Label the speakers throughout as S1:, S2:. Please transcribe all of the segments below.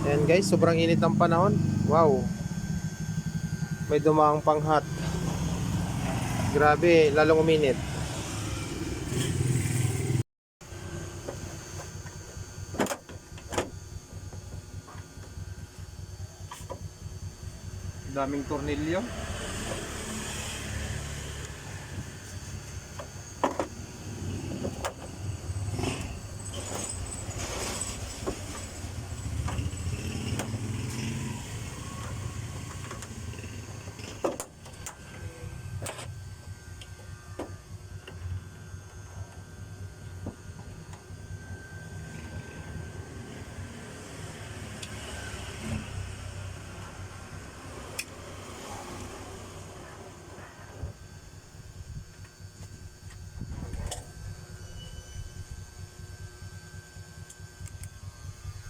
S1: Ayan guys, sobrang init ng panahon. Wow, may dumaang panghat. Grabe, lalong uminit. Daming tornilyo.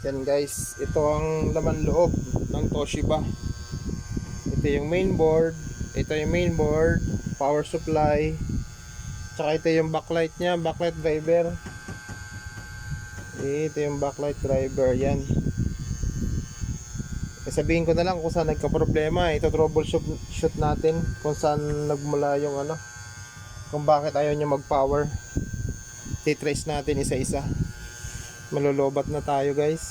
S1: Yan guys, ito ang laman loob ng Toshiba. Ito yung mainboard, power supply, tsaka ito yung backlight nya, backlight driver. Ito yung backlight driver, yan. Sabihin ko na lang kung saan nagka-problema. Ito troubleshoot natin kung saan nagmula yung kung bakit ayaw niya mag-power. Titrace natin isa-isa. Malulobat na tayo guys.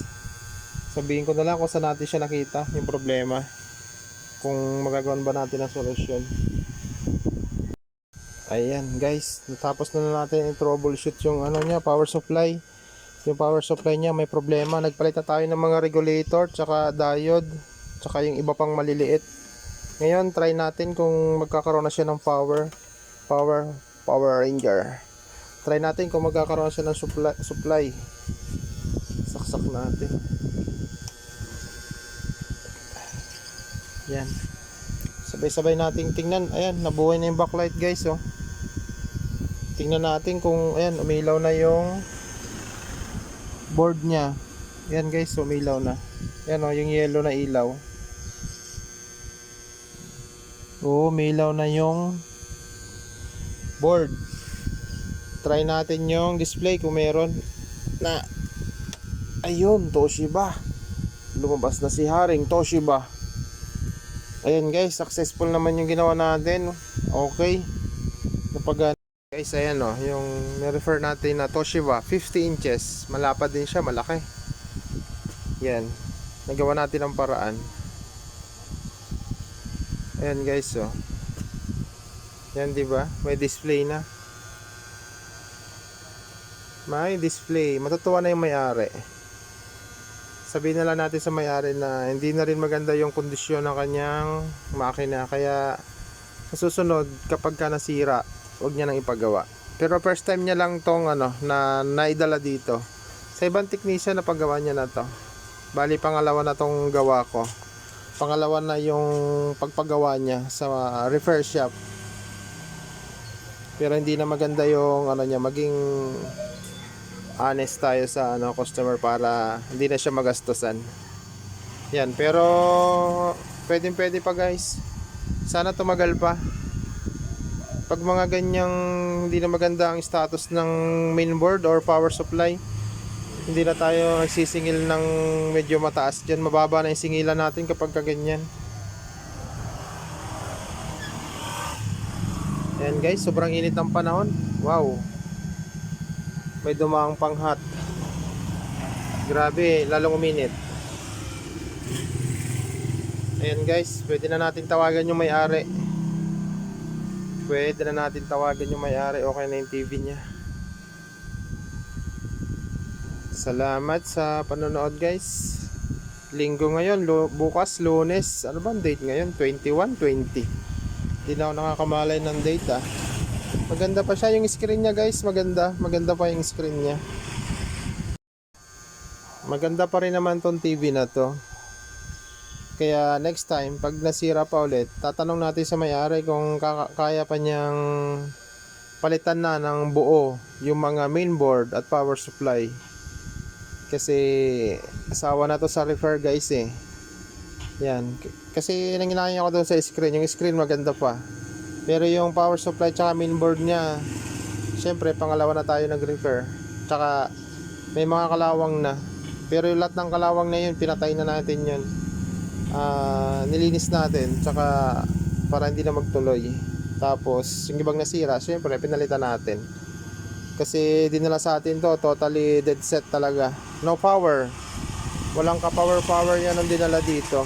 S1: Sabihin ko na lang kung saan natin siya nakita yung problema, kung magagawan ba natin ang solusyon. Ayan guys, natapos na natin i-troubleshoot yung niya, power supply. Yung power supply niya may problema. Nagpalit na tayo ng mga regulator, tsaka diode, tsaka yung iba pang maliliit. Ngayon try natin kung magkakaroon na siya ng Power Ranger. Try natin kung magkakaroon siya ng supply. Saksak natin. Yan. Sabay-sabay nating tingnan. Ayan, nabuhay na yung backlight guys, oh. Tingnan natin kung ayan, umilaw na yung board niya. Ayan guys, umilaw na. Ayan, oh, yung yellow na ilaw. Oo, umilaw na yung board. Try natin yung display kung meron na. Ayun, Toshiba. Lumabas na si Haring Toshiba. Ayan guys, successful naman yung ginawa natin. Okay. Napagana guys, ayan o, yung na-refer natin na Toshiba 50 inches. Malapad din siya, malaki. Yan. Nagawa natin ang paraan. Ayan guys, oh. Yan, diba? May display na. May display. Matutuwa na yung may-ari. Sabihin na lang natin sa may-ari na hindi na rin maganda yung kondisyon ng kanyang makina, kaya sa susunod kapag ka nasira, huwag niya nang ipagawa. Pero first time niya lang tong na naidala dito. Sa ibang technician na paggawa niya na to. Bali pangalawa na tong gawa ko. Pangalawa na yung pagpagawa niya sa repair shop. Pero hindi na maganda yung niya, maging honest tayo sa customer para hindi na siya magastusan. Yan, pero pwede pa guys. Sana tumagal pa. Pag mga ganyang hindi na maganda ang status ng mainboard or power supply, hindi na tayo nagsisingil ng medyo mataas dyan. Mababa na yung singilan natin kapag kaganyan. Yan guys, sobrang init ng panahon. Wow, may dumaang panghat. Grabe, lalong uminit. Ayan guys, pwede na natin tawagan yung may-ari. Okay na yung TV niya. Salamat sa panonood guys. Linggo ngayon, bukas Lunes. Ano ba ang date ngayon? 21, 20. Hindi na ako nakakamalay ng date. Maganda pa siya yung screen niya guys. Maganda pa yung screen niya. Maganda pa rin naman tong TV na to. Kaya next time pag nasira pa ulit, tatanong natin sa may-ari kung kaya pa niyang palitan na ng buo yung mga mainboard at power supply. Kasi asawa na to sa repair guys eh. Yan. Kasi nanginayang ako doon sa screen. Yung screen maganda pa. Pero yung power supply tsaka mainboard niya, syempre pangalawa na tayo nag-repair. Tsaka may mga kalawang na. Pero yung lahat ng kalawang na yun, pinatay na natin yun. Nilinis natin, tsaka para hindi na magtuloy. Tapos yung ibang nasira, syempre pinalitan natin. Kasi dinala sa atin to, totally dead set talaga. No power. Walang ka power yan ang dinala dito.